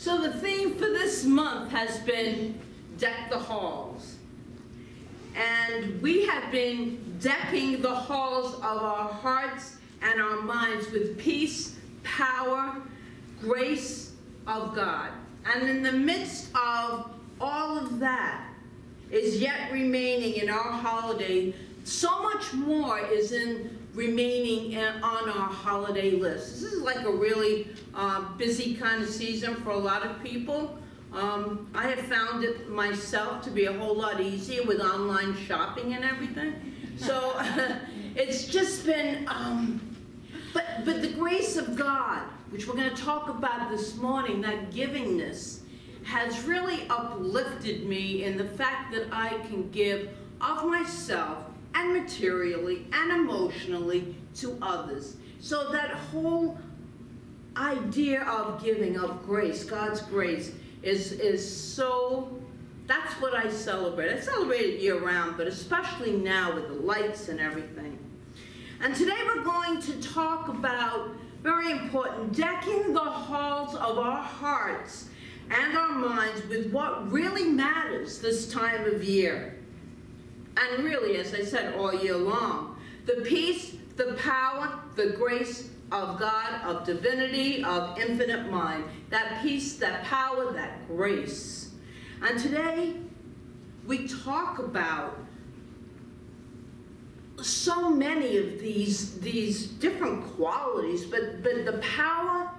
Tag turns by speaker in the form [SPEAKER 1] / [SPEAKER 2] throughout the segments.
[SPEAKER 1] So the theme for this month has been Deck the Halls. And we have been decking the halls of our hearts and our minds with peace, power, grace of God. And in the midst of all of that is yet remaining in our holiday, so much more is remaining on our holiday list. This is like a really busy kind of season for a lot of people. I have found it myself to be a whole lot easier with online shopping and everything. So it's just been, but the grace of God, which we're going to talk about this morning, that givingness, has really uplifted me in the fact that I can give of myself and materially and emotionally to others. So that whole idea of giving, of grace, God's grace, is so, that's what I celebrate. I celebrate it year-round, but especially now with the lights and everything. And today we're going to talk about, very important, decking the halls of our hearts and our minds with what really matters this time of year. And really, as I said, all year long. The peace, the power, the grace of God, of divinity, of infinite mind. That peace, that power, that grace. And today, we talk about so many of these different qualities, but the power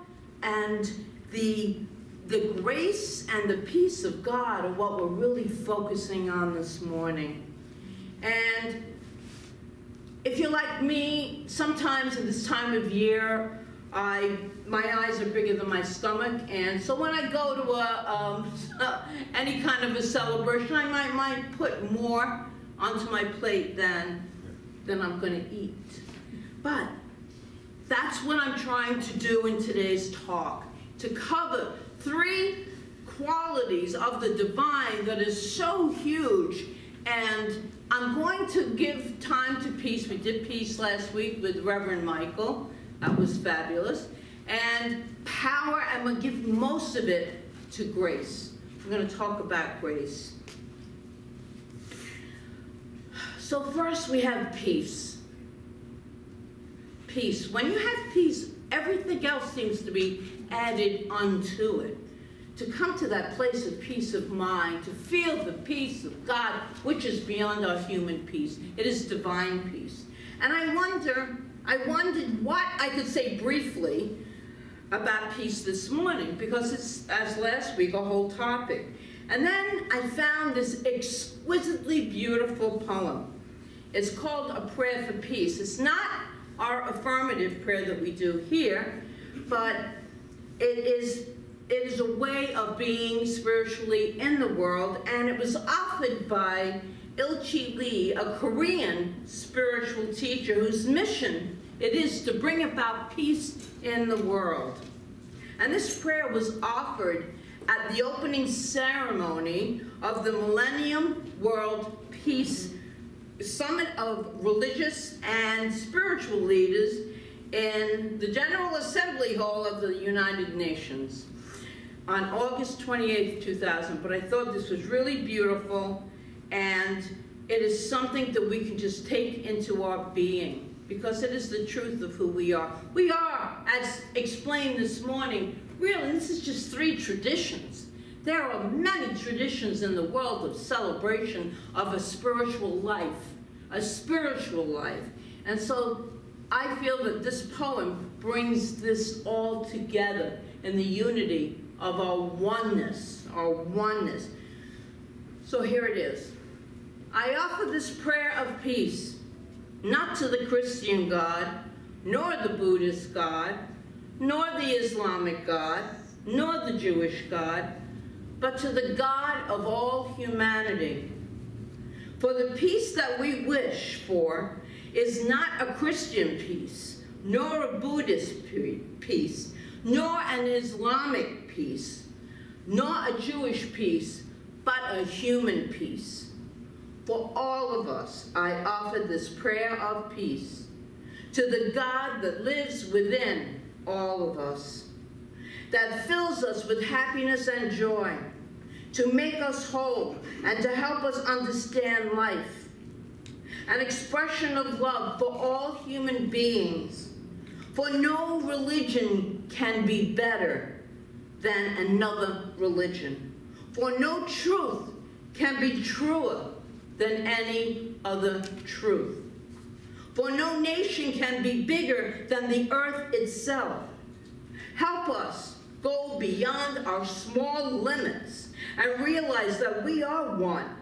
[SPEAKER 1] and the grace and the peace of God are what we're really focusing on this morning. And if you're like me, sometimes in this time of year, my eyes are bigger than my stomach, and so when I go to any kind of a celebration, I might put more onto my plate than I'm going to eat. But that's what I'm trying to do in today's talk, to cover 3 qualities of the divine that is so huge. And I'm going to give time to peace. We did peace last week with Reverend Michael. That was fabulous. And power, I'm going to give most of it to grace. We're going to talk about grace. So first we have peace. Peace. When you have peace, everything else seems to be added unto it. To come to that place of peace of mind, to feel the peace of God, which is beyond our human peace. It is divine peace. And I wondered what I could say briefly about peace this morning, because it's, as last week, a whole topic. And then I found this exquisitely beautiful poem. It's called A Prayer for Peace. It's not our affirmative prayer that we do here, but it is a way of being spiritually in the world, and it was authored by Il-Chi Lee, a Korean spiritual teacher whose mission it is to bring about peace in the world. And this prayer was offered at the opening ceremony of the Millennium World Peace Summit of religious and spiritual leaders in the General Assembly Hall of the United Nations on August 28th, 2000. But I thought this was really beautiful, and it is something that we can just take into our being, because it is the truth of who we are. We are, as explained this morning, really, this is just 3 traditions. There are many traditions in the world of celebration of a spiritual life, a spiritual life. And so I feel that this poem brings this all together in the unity of our oneness, our oneness. So here it is. I offer this prayer of peace, not to the Christian God, nor the Buddhist God, nor the Islamic God, nor the Jewish God, but to the God of all humanity. For the peace that we wish for is not a Christian peace, nor a Buddhist peace, nor an Islamic peace, nor a Jewish peace, but a human peace. For all of us, I offer this prayer of peace to the God that lives within all of us. that fills us with happiness and joy, to make us whole and to help us understand life. An expression of love for all human beings, for no religion can be better than another religion, for no truth can be truer than any other truth, for no nation can be bigger than the earth itself. Help us go beyond our small limits and realize that we are one,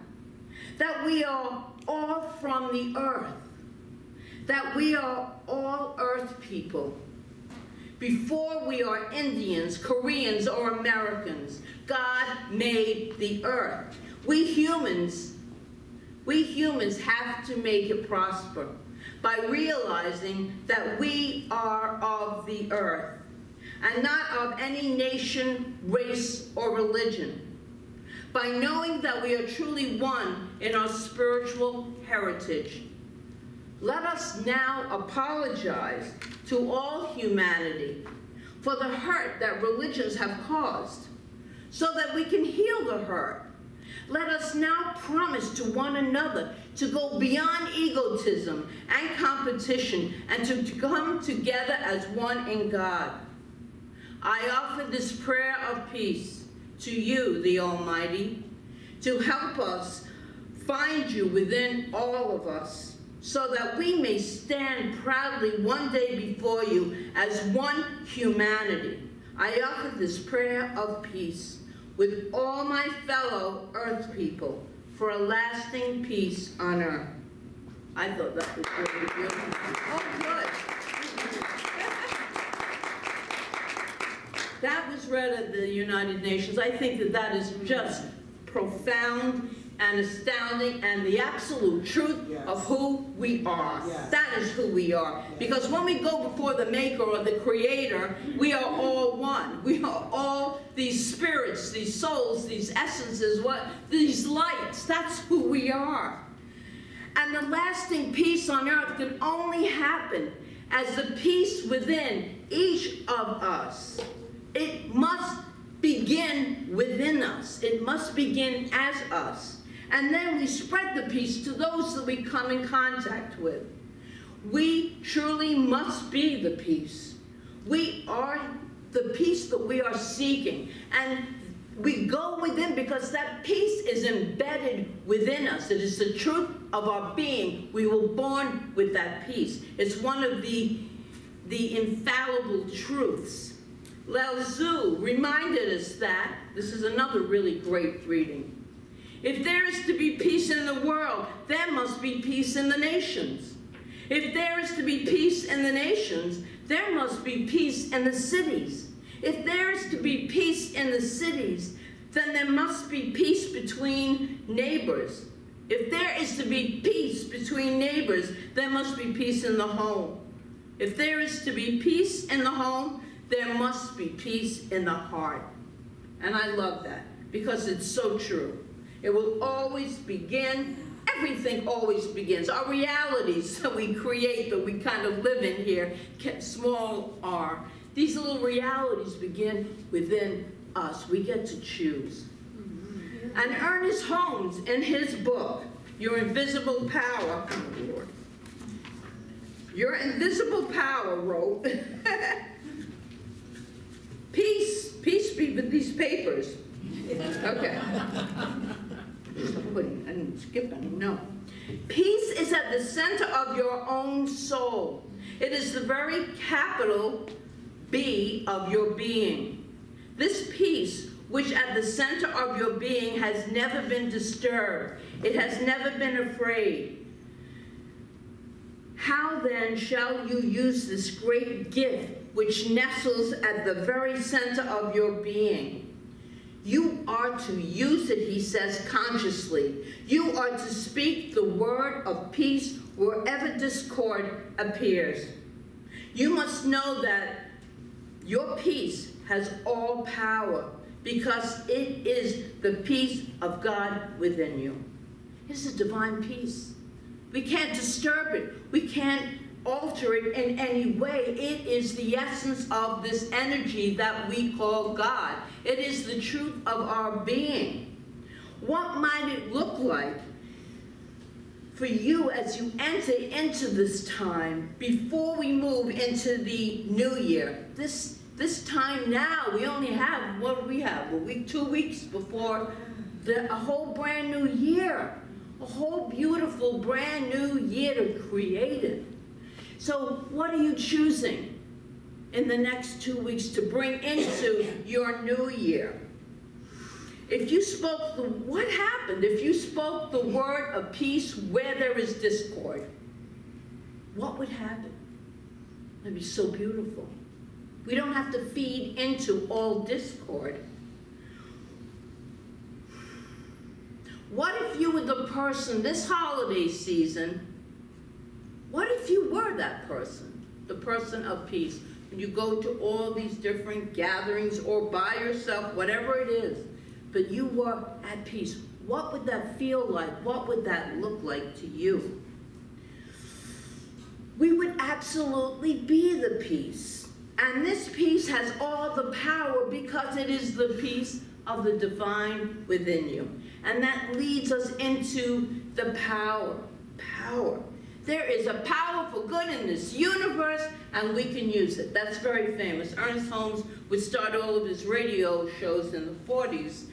[SPEAKER 1] that we are all from the earth, that we are all earth people. Before we are Indians, Koreans, or Americans, God made the earth. We humans have to make it prosper by realizing that we are of the earth and not of any nation, race, or religion. By knowing that we are truly one in our spiritual heritage. Let us now apologize to all humanity for the hurt that religions have caused, so that we can heal the hurt. Let us now promise to one another to go beyond egotism and competition and to come together as one in God. I offer this prayer of peace to you, the Almighty, to help us find you within all of us, so that we may stand proudly one day before you as one humanity. I offer this prayer of peace with all my fellow earth people for a lasting peace on earth. I thought that was really beautiful. Oh, good. That was read at the United Nations. I think that that is just profound and astounding and the absolute truth of who we are. That is who we are. Because when we go before the Maker or the Creator, we are all one. We are all these spirits, these souls, these essences, these lights. That's who we are. And the lasting peace on earth can only happen as the peace within each of us. It must begin within us. It must begin as us. And then we spread the peace to those that we come in contact with. We truly must be the peace. We are the peace that we are seeking. And we go within because that peace is embedded within us. It is the truth of our being. We were born with that peace. It's one of the infallible truths. Lao Tzu reminded us that, this is another really great reading, if there is to be peace in the world, there must be peace in the nations. If there is to be peace in the nations, there must be peace in the cities. If there is to be peace in the cities, then there must be peace between neighbors. If there is to be peace between neighbors, there must be peace in the home. If there is to be peace in the home, there must be peace in the heart. And I love that because it's so true. It will always begin. Everything always begins. Our realities that we create, that we kind of live in here, small r, these little realities begin within us. We get to choose. And Ernest Holmes, in his book, Your Invisible Power, Your Invisible Power, wrote, peace be with these papers. Okay. I didn't skip any, no. Peace is at the center of your own soul. It is the very capital B of your being. This peace, which at the center of your being has never been disturbed. It has never been afraid. How then shall you use this great gift which nestles at the very center of your being? You are to use it, he says, consciously. You are to speak the word of peace wherever discord appears. You must know that your peace has all power because it is the peace of God within you. It's a divine peace. We can't disturb it. We can't alter it in any way. It is the essence of this energy that we call God. It is the truth of our being. What might it look like for you as you enter into this time before we move into the new year? This time now, we only have, what do we have? A week, 2 weeks before a whole brand new year. A whole beautiful brand new year to create it. So what are you choosing in the next 2 weeks to bring into your new year? If you spoke what happened if you spoke the word of peace where there is discord? What would happen? That'd be so beautiful. We don't have to feed into all discord. What if you were the person this holiday season? What if you were that person, the person of peace? When you go to all these different gatherings or by yourself, whatever it is, but you were at peace. What would that feel like? What would that look like to you? We would absolutely be the peace. And this peace has all the power because it is the peace of the divine within you. And that leads us into the power. Power. There is a power for good in this universe, and we can use it. That's very famous. Ernest Holmes would start all of his radio shows in the 40s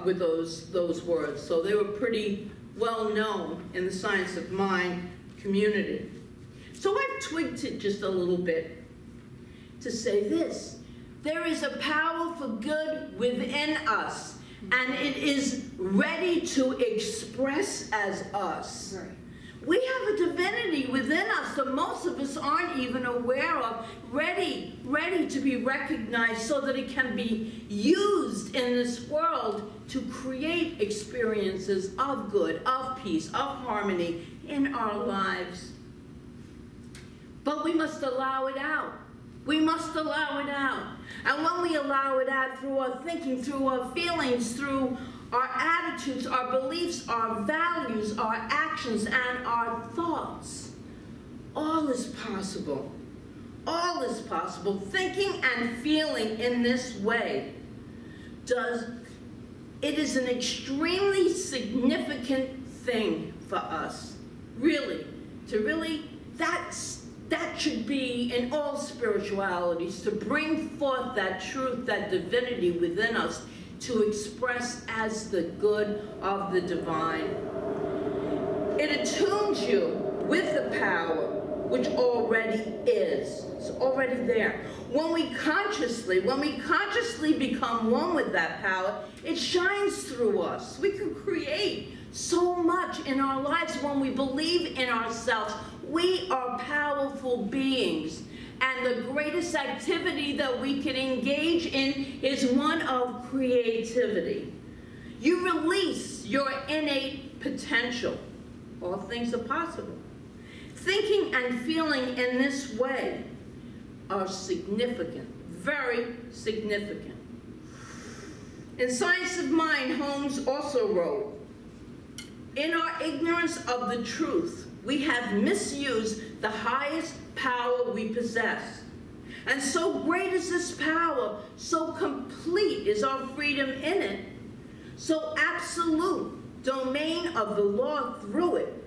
[SPEAKER 1] with those words. So they were pretty well known in the science of mind community. So I've tweaked it just a little bit to say this. There is a power for good within us, and it is ready to express as us. Right. We have a divinity within us that most of us aren't even aware of, ready to be recognized so that it can be used in this world to create experiences of good, of peace, of harmony in our lives. But we must allow it out. We must allow it out. And when we allow it out through our thinking, through our feelings, through our attitudes, our beliefs, our values, our actions, and our thoughts, all is possible. All is possible. Thinking and feeling in this way it is an extremely significant thing for us. Really, that should be in all spiritualities, to bring forth that truth, that divinity within us, to express as the good of the divine. It attunes you with the power which already is. It's already there. When we consciously become one with that power, it shines through us. We can create so much in our lives when we believe in ourselves. We are powerful beings, and the greatest activity that we can engage in is one of creativity. You release your innate potential. All things are possible. Thinking and feeling in this way are significant, very significant. In Science of Mind, Holmes also wrote, "In our ignorance of the truth, we have misused the highest power we possess. And so great is this power, so complete is our freedom in it, so absolute domain of the law through it,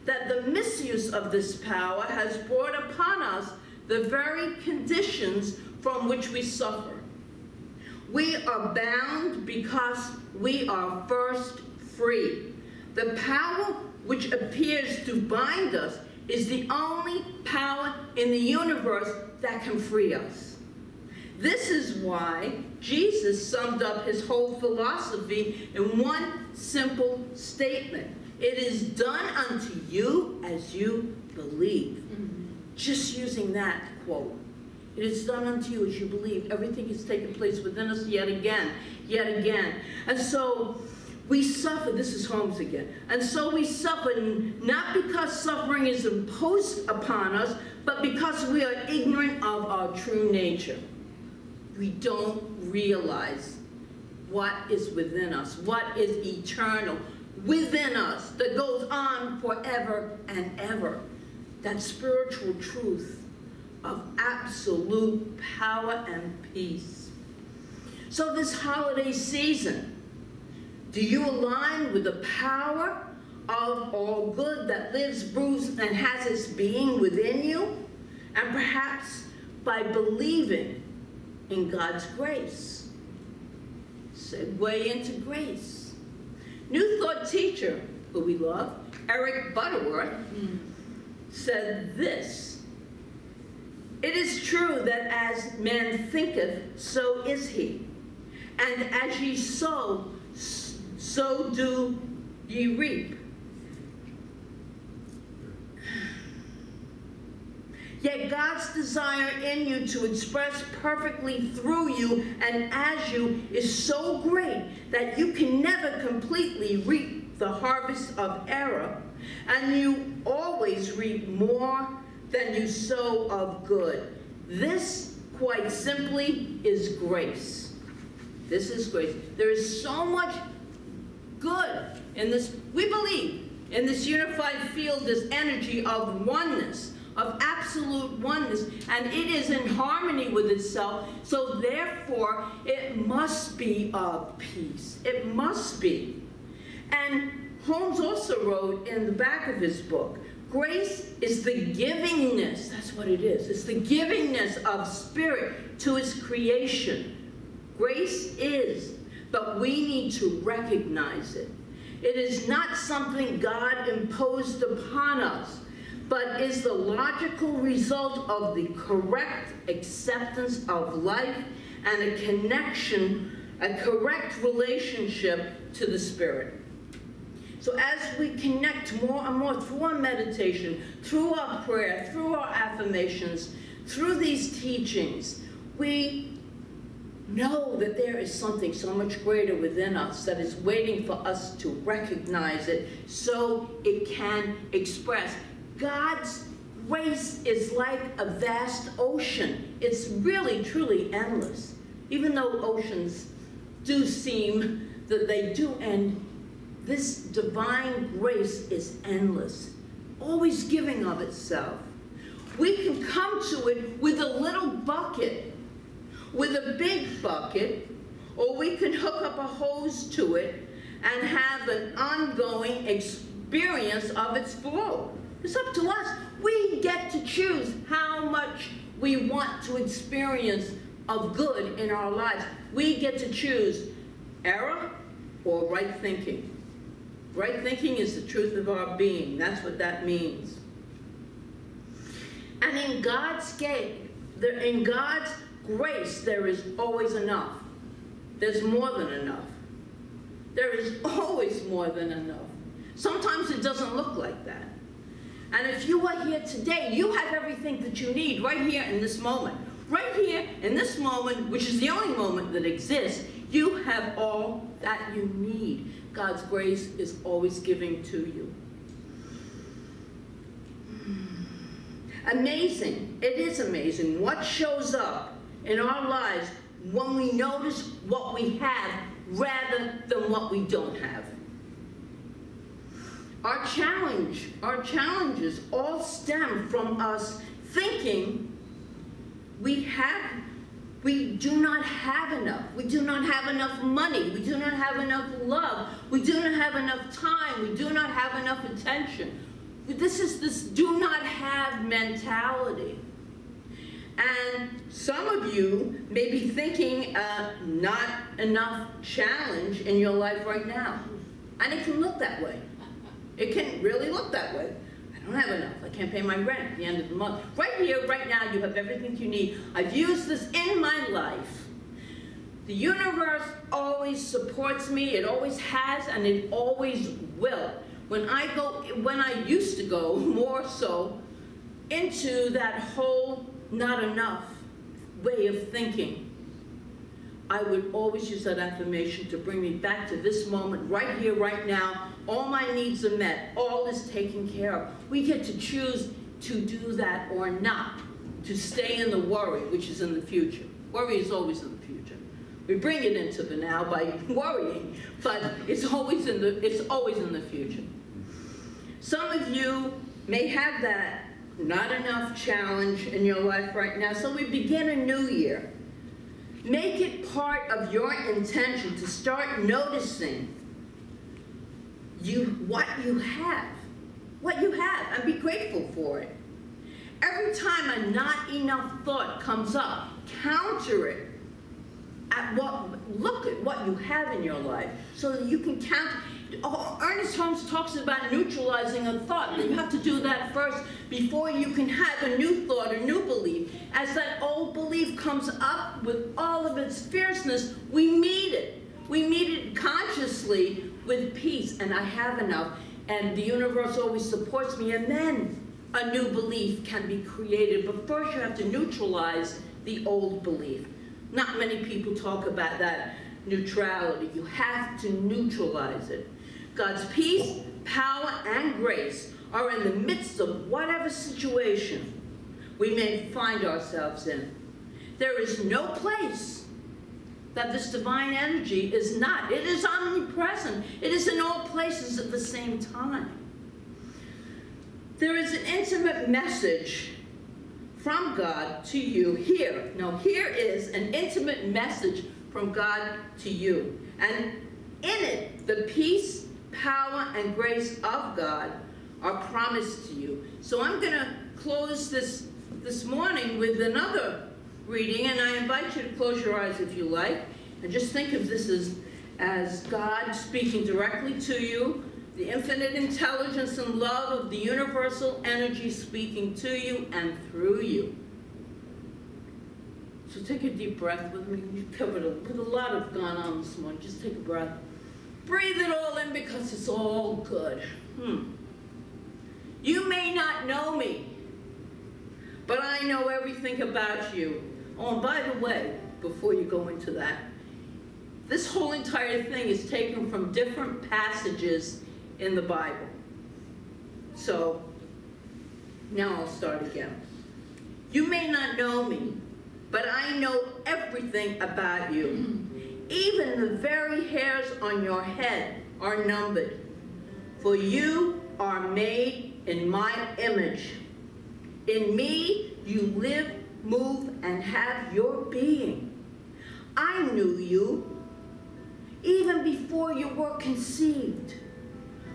[SPEAKER 1] that the misuse of this power has brought upon us the very conditions from which we suffer. We are bound because we are first free. The power which appears to bind us is the only power in the universe that can free us." This is why Jesus summed up his whole philosophy in one simple statement. "It is done unto you as you believe." Just using that quote. It is done unto you as you believe. Everything is taking place within us yet again, yet again. And so we suffer, this is Holmes again, and so we suffer not because suffering is imposed upon us, but because we are ignorant of our true nature. We don't realize what is within us, what is eternal within us, that goes on forever and ever. that spiritual truth of absolute power and peace. So this holiday season, do you align with the power of all good that lives, breathes, and has its being within you? And perhaps by believing in God's grace. Segue into grace. New Thought teacher, who we love, Eric Butterworth, said this: "It is true that as man thinketh, so is he. And as ye sow, so do ye reap. Yet God's desire in you to express perfectly through you and as you is so great that you can never completely reap the harvest of error, and you always reap more than you sow of good. This, quite simply, is grace." This is grace. There is so much good in this. We believe in this unified field, this energy of oneness, of absolute oneness, and it is in harmony with itself, so therefore it must be of peace. It must be. And Holmes also wrote in the back of his book, grace is the givingness, that's what it is. It's the givingness of spirit to its creation. Grace is, but we need to recognize it. It is not something God imposed upon us, but is the logical result of the correct acceptance of life and a connection, a correct relationship to the Spirit. So as we connect more and more through our meditation, through our prayer, through our affirmations, through these teachings, we know that there is something so much greater within us that is waiting for us to recognize it so it can express. God's grace is like a vast ocean. It's really, truly endless. Even though oceans do seem that they do end, this divine grace is endless, always giving of itself. We can come to it with a little bucket, with a big bucket, or we can hook up a hose to it and have an ongoing experience of its flow. It's up to us. We get to choose how much we want to experience of good in our lives. We get to choose error or right thinking. Right thinking is the truth of our being. That's what that means. And in God's grace, there is always enough. There's more than enough. There is always more than enough. Sometimes it doesn't look like that. And if you are here today, you have everything that you need right here in this moment. Right here in this moment, which is the only moment that exists, you have all that you need. God's grace is always giving to you. Amazing. It is amazing what shows up in our lives when we notice what we have rather than what we don't have. Our challenges all stem from us thinking we do not have enough. We do not have enough money. We do not have enough love. We do not have enough time. We do not have enough attention. This is this do not have mentality. And some of you may be thinking not enough challenge in your life right now. And it can look that way. It can really look that way. I don't have enough. I can't pay my rent at the end of the month. Right here, right now, you have everything you need. I've used this in my life. The universe always supports me. It always has, and it always will. When I used to go more so into that whole not enough way of thinking, I would always use that affirmation to bring me back to this moment, right here, right now. All my needs are met. All is taken care of. We get to choose to do that or not, to stay in the worry, which is in the future. Worry is always in the future. We bring it into the now by worrying, but it's always in the future. Some of you may have that not enough challenge in your life right now, so we begin a new year. Make it part of your intention to start noticing what you have, and be grateful for it. Every time a not enough thought comes up, counter it. Look at what you have in your life so that you can counter. Ernest Holmes talks about neutralizing a thought. You have to do that first before you can have a new thought, a new belief. As that old belief comes up with all of its fierceness, we meet it. We meet it consciously with peace, and I have enough, and the universe always supports me, and then a new belief can be created. But first you have to neutralize the old belief. Not many people talk about that neutrality. You have to neutralize it. God's peace, power, and grace are in the midst of whatever situation we may find ourselves in. There is no place that this divine energy is not. It is omnipresent. It is in all places at the same time. There is an intimate message from God to you here. Now, here is an intimate message from God to you. And in it, the peace, power, and grace of God are promised to you. So I'm going to close this morning with another reading, and I invite you to close your eyes if you like, and just think of this as God speaking directly to you, the infinite intelligence and love of the universal energy speaking to you and through you. So take a deep breath with me. You've covered with a lot of gone on this morning. Just take a breath. Breathe it all in because it's all good. You may not know me, but I know everything about you. Oh, and by the way, before you go into that, this whole entire thing is taken from different passages in the Bible. So, now I'll start again. You may not know me, but I know everything about you. Even the very hairs on your head are numbered. For you are made in my image. In me you live, move, and have your being. I knew you even before you were conceived.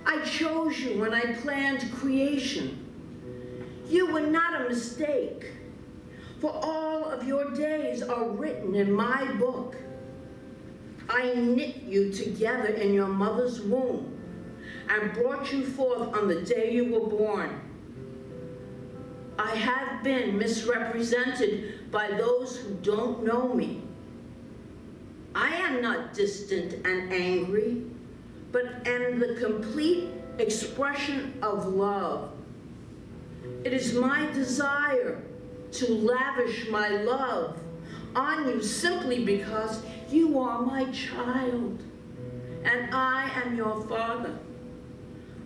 [SPEAKER 1] I chose you when I planned creation. You were not a mistake, for all of your days are written in my book. I knit you together in your mother's womb and brought you forth on the day you were born. I have been misrepresented by those who don't know me. I am not distant and angry, but am the complete expression of love. It is my desire to lavish my love on you simply because you are my child, and I am your father.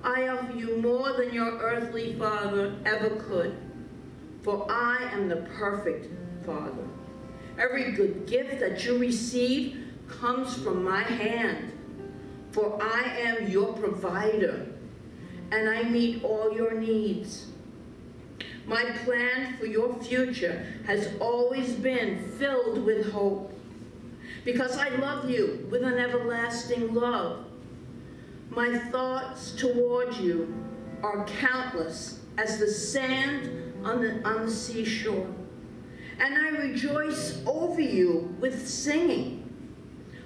[SPEAKER 1] I offer you more than your earthly father ever could, for I am the perfect father. Every good gift that you receive comes from my hand, for I am your provider, and I meet all your needs. My plan for your future has always been filled with hope, because I love you with an everlasting love. My thoughts toward you are countless as the sand on the seashore, and I rejoice over you with singing.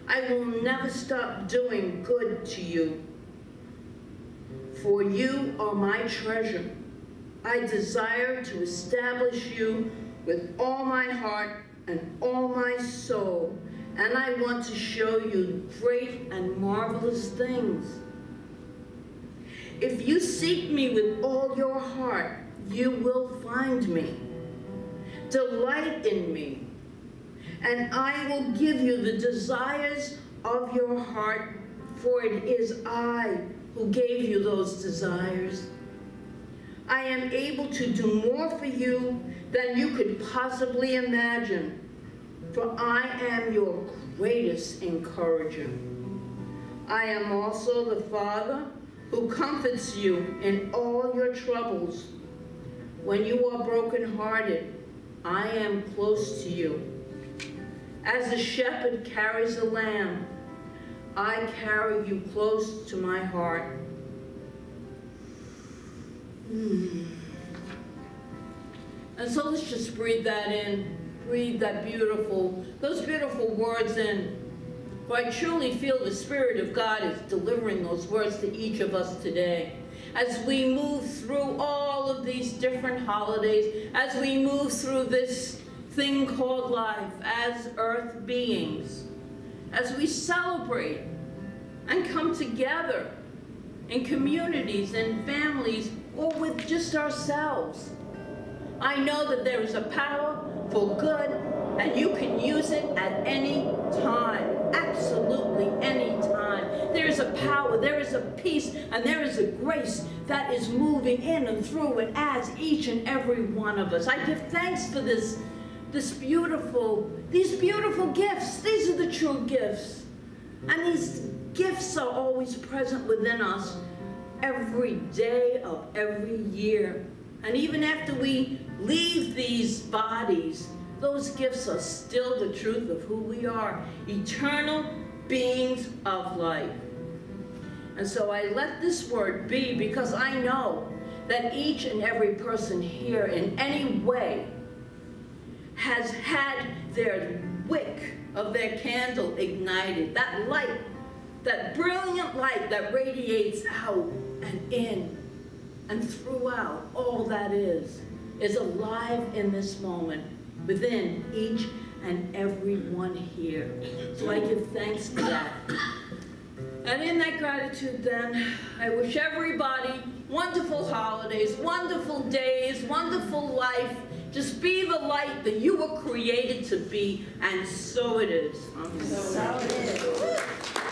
[SPEAKER 1] I will never stop doing good to you, for you are my treasure. I desire to establish you with all my heart and all my soul, and I want to show you great and marvelous things. If you seek me with all your heart, you will find me. Delight in me, and I will give you the desires of your heart, for it is I who gave you those desires. I am able to do more for you than you could possibly imagine, for I am your greatest encourager. I am also the Father who comforts you in all your troubles. When you are brokenhearted, I am close to you. As a shepherd carries a lamb, I carry you close to my heart. And so let's just breathe that in. Breathe those beautiful words in. For I truly feel the Spirit of God is delivering those words to each of us today. As we move through all of these different holidays, as we move through this thing called life as earth beings, as we celebrate and come together in communities and families or with just ourselves. I know that there is a power for good and you can use it at any time, absolutely any time. There is a power, there is a peace, and there is a grace that is moving in and through and as each and every one of us. I give thanks for these beautiful gifts. These are the true gifts. And these gifts are always present within us every day of every year. And even after we leave these bodies, those gifts are still the truth of who we are, eternal beings of life. And so I let this word be because I know that each and every person here in any way has had their wick of their candle ignited, that light, that brilliant light that radiates out and in and throughout. All that is alive in this moment within each and every one here. So I give thanks for that. And in that gratitude then, I wish everybody wonderful holidays, wonderful days, wonderful life. Just be the light that you were created to be, and so it is.
[SPEAKER 2] So it is.